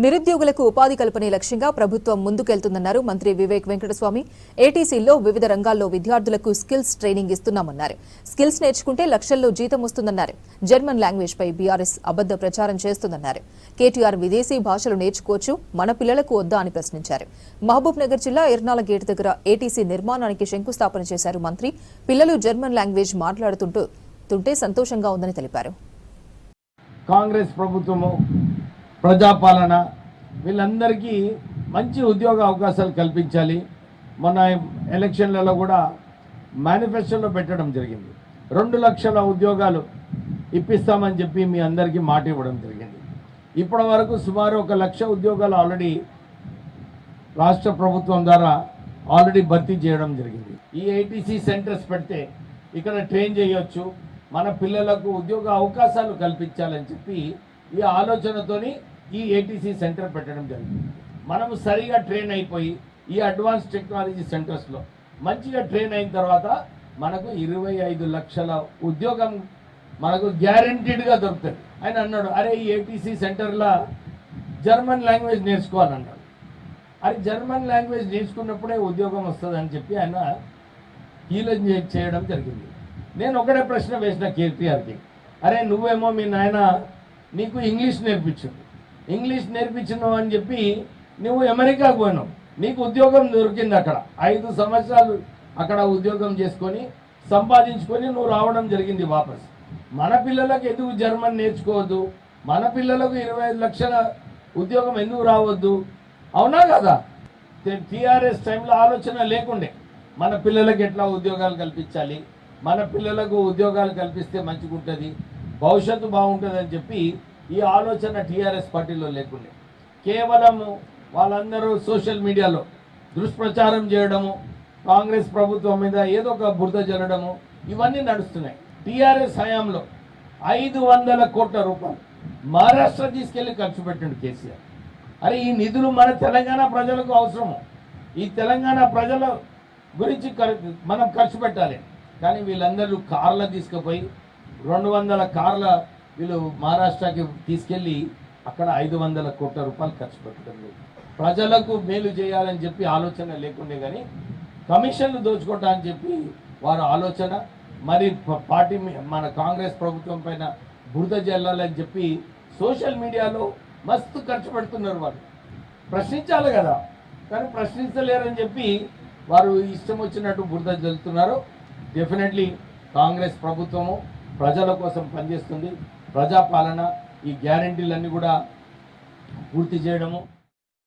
నిరుద్యోగులకు ఉపాధి కల్పనే లక్ష్యంగా ప్రభుత్వం ముందుకెళ్తుందన్నారు మంత్రి వివేక్ వెంకటస్వామి. ఏటీసీలో వివిధ రంగాల్లో విద్యార్థులకు స్కిల్స్ ట్రైనింగ్ ఇస్తున్నామన్నారు. స్కిల్స్ నేర్చుకుంటే లక్షల్లో జీతం వస్తుందన్నారు. జర్మన్ లాంగ్వేజ్ పై బీఆర్ఎస్ అబద్ద ప్రచారం చేస్తుందన్నారు. కేటీఆర్ విదేశీ భాషలు నేర్చుకోవచ్చు, మన పిల్లలకు వద్దా అని ప్రశ్నించారు. మహబూబ్ నగర్ జిల్లా ఎర్నాల గేట్ దగ్గర ఏటీసీ నిర్మాణానికి శంకుస్థాపన చేశారు మంత్రి. పిల్లలు జర్మన్ లాంగ్వేజ్ మాట్లాడుతుంటే సంతోషంగా ఉందని తెలిపారు. కాంగ్రెస్ ప్రభుత్వము ప్రజాపాలన వీళ్ళందరికీ మంచి ఉద్యోగ అవకాశాలు కల్పించాలి. మొన్న ఎలక్షన్లలో కూడా మేనిఫెస్టోలో పెట్టడం జరిగింది. 2 లక్షల ఉద్యోగాలు ఇప్పిస్తామని చెప్పి మీ అందరికీ మాట ఇవ్వడం జరిగింది. ఇప్పటి వరకు సుమారు 1 లక్ష ఉద్యోగాలు ఆల్రెడీ రాష్ట్ర ప్రభుత్వం ద్వారా ఆల్రెడీ భర్తీ చేయడం జరిగింది. ఈ ఏటీసీ సెంటర్స్ పెడితే ఇక్కడ ట్రైన్ చేయొచ్చు, మన పిల్లలకు ఉద్యోగ అవకాశాలు కల్పించాలని చెప్పి ఈ ఆలోచనతోని ఈ ఏటీసీ సెంటర్ పెట్టడం జరిగింది. మనము సరిగా ట్రైన్ అయిపోయి ఈ అడ్వాన్స్ టెక్నాలజీ సెంటర్స్లో మంచిగా ట్రైన్ అయిన తర్వాత మనకు 25 లక్షల ఉద్యోగం మనకు గ్యారంటీడ్గా దొరుకుతుంది. ఆయన అన్నాడు, అరే ఈ ఏటీసీ సెంటర్లో జర్మన్ లాంగ్వేజ్ నేర్చుకోవాలన్నాడు. అది జర్మన్ లాంగ్వేజ్ నేర్చుకున్నప్పుడే ఉద్యోగం వస్తుందని చెప్పి ఆయన హీలం చేయడం జరిగింది. నేను ఒకటే ప్రశ్న వేసిన కేటీఆర్కి, అరే నువ్వేమో మీ నాయన నీకు ఇంగ్లీష్ నేర్పించినావు అని చెప్పి నువ్వు అమెరికాకు పోయినావు, నీకు ఉద్యోగం దొరికింది. అక్కడ 5 సంవత్సరాలు అక్కడ ఉద్యోగం చేసుకొని సంపాదించుకొని నువ్వు రావడం జరిగింది వాపస్. మన పిల్లలకు ఎందుకు జర్మన్ నేర్చుకోవద్దు? మన పిల్లలకు 25 లక్షల ఉద్యోగం ఎందుకు రావద్దు? అవునా కదా? టీఆర్ఎస్ టైంలో ఆలోచన లేకుండే మన పిల్లలకు ఎట్లా ఉద్యోగాలు కల్పించాలి, మన పిల్లలకు ఉద్యోగాలు కల్పిస్తే మంచిగా ఉంటుంది, భవిష్యత్తు బాగుంటుంది అని చెప్పి ఈ ఆలోచన టీఆర్ఎస్ పార్టీలో లేకుండే. కేవలం వాళ్ళందరూ సోషల్ మీడియాలో దుష్ప్రచారం చేయడము, కాంగ్రెస్ ప్రభుత్వం మీద ఏదో ఒక బురద జల్లడము, ఇవన్నీ నడుస్తున్నాయి. టీఆర్ఎస్ హయాంలో 500 కోట్ల రూపాయలు మహారాష్ట్ర తీసుకెళ్లి ఖర్చు పెట్టండి కేసీఆర్. అరే ఈ నిధులు మన తెలంగాణ ప్రజలకు అవసరము, ఈ తెలంగాణ ప్రజల గురించి మనం ఖర్చు పెట్టాలి. కానీ వీళ్ళందరూ కార్ల తీసుకుపోయి 200 కార్ల వీళ్ళు మహారాష్ట్రకి తీసుకెళ్ళి అక్కడ 500 కోట్ల రూపాయలు ఖర్చు పెట్టడం లేదు. ప్రజలకు మేలు చేయాలని చెప్పి ఆలోచన లేకుండే, కానీ కమిషన్లు దోచుకోవటానికి చెప్పి వారు ఆలోచన. మరి పార్టీ మన కాంగ్రెస్ ప్రభుత్వం పైన బురద జల్లాలని చెప్పి సోషల్ మీడియాలో మస్తు ఖర్చు పెడుతున్నారు. వాళ్ళు ప్రశ్నించాలి కదా, కానీ ప్రశ్నించలేరని చెప్పి వారు ఇష్టం వచ్చినట్టు బురద జల్లుతున్నారు. డెఫినెట్లీ కాంగ్రెస్ ప్రభుత్వము ప్రజల కోసం పనిచేస్తుంది. ప్రజాపాలన ఈ గ్యారంటీలన్నీ కూడా పూర్తి చేయడము